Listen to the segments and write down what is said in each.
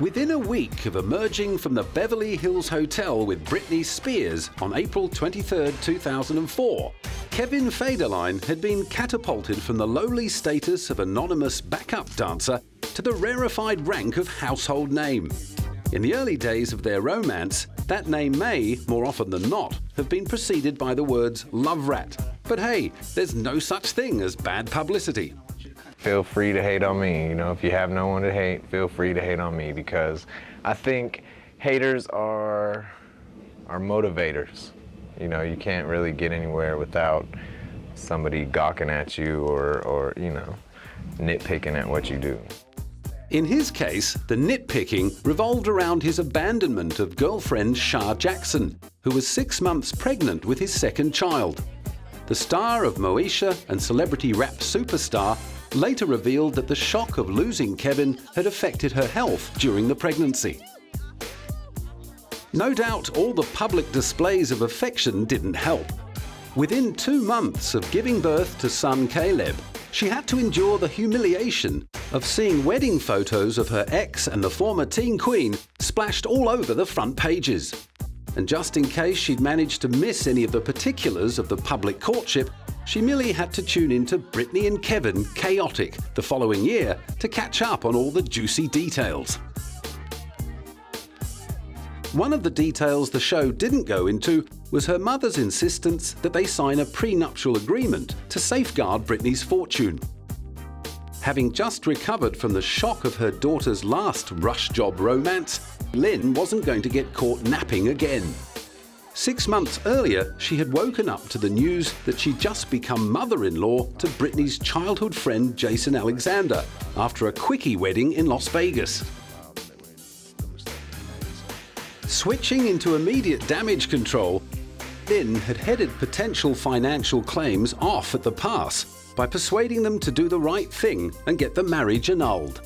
Within a week of emerging from the Beverly Hills Hotel with Britney Spears on April 23, 2004, Earl Federline had been catapulted from the lowly status of anonymous backup dancer to the rarefied rank of household name. In the early days of their romance, that name may, more often than not, have been preceded by the words love rat. But hey, there's no such thing as bad publicity. Feel free to hate on me. You know, if you have no one to hate, feel free to hate on me, because I think haters are motivators. You know, you can't really get anywhere without somebody gawking at you or you know, nitpicking at what you do. In his case, the nitpicking revolved around his abandonment of girlfriend Shah Jackson, who was 6 months pregnant with his second child. The star of Moesha and celebrity rap superstar later revealed that the shock of losing Kevin had affected her health during the pregnancy. No doubt all the public displays of affection didn't help. Within 2 months of giving birth to son Caleb, she had to endure the humiliation of seeing wedding photos of her ex and the former teen queen splashed all over the front pages. And just in case she'd managed to miss any of the particulars of the public courtship, she merely had to tune into Britney and Kevin Chaotic the following year to catch up on all the juicy details. One of the details the show didn't go into was her mother's insistence that they sign a prenuptial agreement to safeguard Britney's fortune. Having just recovered from the shock of her daughter's last rush job romance, Lynn wasn't going to get caught napping again. 6 months earlier, she had woken up to the news that she'd just become mother-in-law to Britney's childhood friend Jason Alexander after a quickie wedding in Las Vegas. Switching into immediate damage control, Lynn had headed potential financial claims off at the pass by persuading them to do the right thing and get the marriage annulled.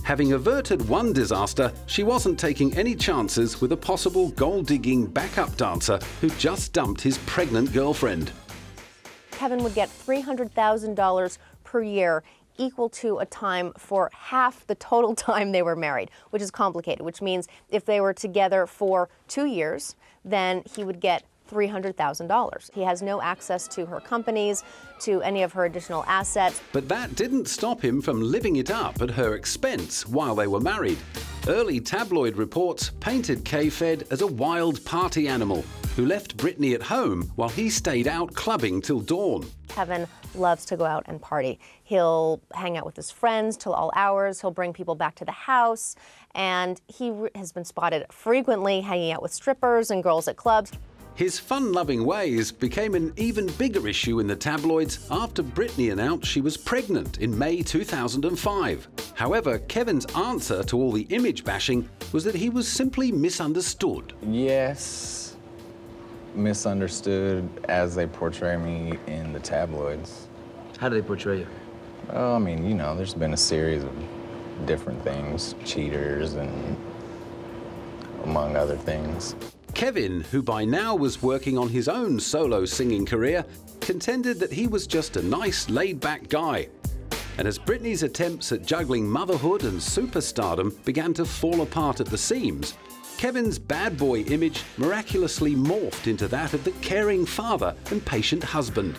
Having averted one disaster, she wasn't taking any chances with a possible gold-digging backup dancer who just dumped his pregnant girlfriend. Kevin would get $300,000 per year, equal to a time for half the total time they were married, which is complicated, which means if they were together for 2 years, then he would get $300,000. He has no access to her companies, to any of her additional assets. But that didn't stop him from living it up at her expense while they were married. Early tabloid reports painted K-Fed as a wild party animal who left Britney at home while he stayed out clubbing till dawn. Kevin loves to go out and party. He'll hang out with his friends till all hours. He'll bring people back to the house. And he has been spotted frequently hanging out with strippers and girls at clubs. His fun-loving ways became an even bigger issue in the tabloids after Britney announced she was pregnant in May 2005. However, Kevin's answer to all the image bashing was that he was simply misunderstood. Yes, misunderstood as they portray me in the tabloids. How do they portray you? Well, I mean, you know, there's been a series of different things, cheaters and among other things. Kevin, who by now was working on his own solo singing career, contended that he was just a nice, laid-back guy. And as Britney's attempts at juggling motherhood and superstardom began to fall apart at the seams, Kevin's bad boy image miraculously morphed into that of the caring father and patient husband.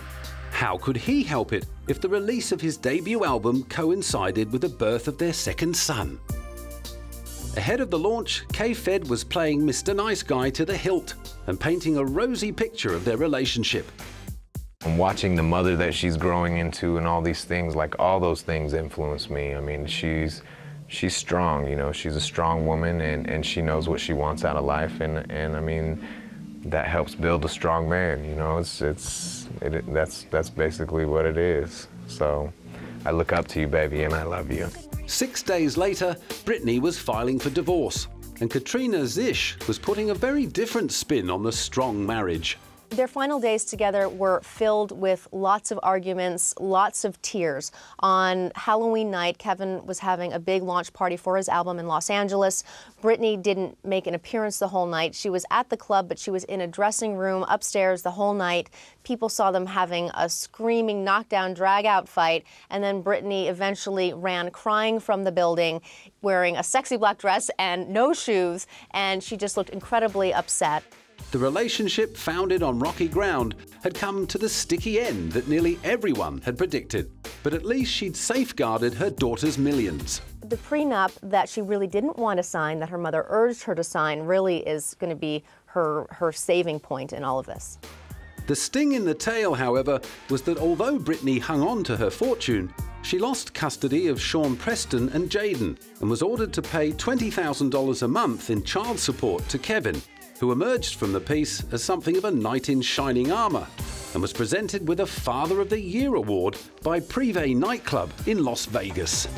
How could he help it if the release of his debut album coincided with the birth of their second son? Ahead of the launch, K-Fed was playing Mr. Nice Guy to the hilt and painting a rosy picture of their relationship. I'm watching the mother that she's growing into and all these things, like all those things influence me. I mean, she's strong, you know, she's a strong woman and she knows what she wants out of life and I mean, that helps build a strong man, you know, that's basically what it is. So I look up to you, baby, and I love you. 6 days later, Britney was filing for divorce, and Katrina Zish was putting a very different spin on the strong marriage. Their final days together were filled with lots of arguments, lots of tears. On Halloween night, Kevin was having a big launch party for his album in Los Angeles. Britney didn't make an appearance the whole night. She was at the club, but she was in a dressing room upstairs the whole night. People saw them having a screaming knockdown, drag-out fight, and then Britney eventually ran crying from the building, wearing a sexy black dress and no shoes, and she just looked incredibly upset. The relationship, founded on rocky ground, had come to the sticky end that nearly everyone had predicted. But at least she'd safeguarded her daughter's millions. The prenup that she really didn't want to sign, that her mother urged her to sign, really is going to be her saving point in all of this. The sting in the tail, however, was that although Britney hung on to her fortune, she lost custody of Sean Preston and Jaden and was ordered to pay $20,000 a month in child support to Kevin, who emerged from the piece as something of a knight in shining armor and was presented with a Father of the Year award by Privé nightclub in Las Vegas.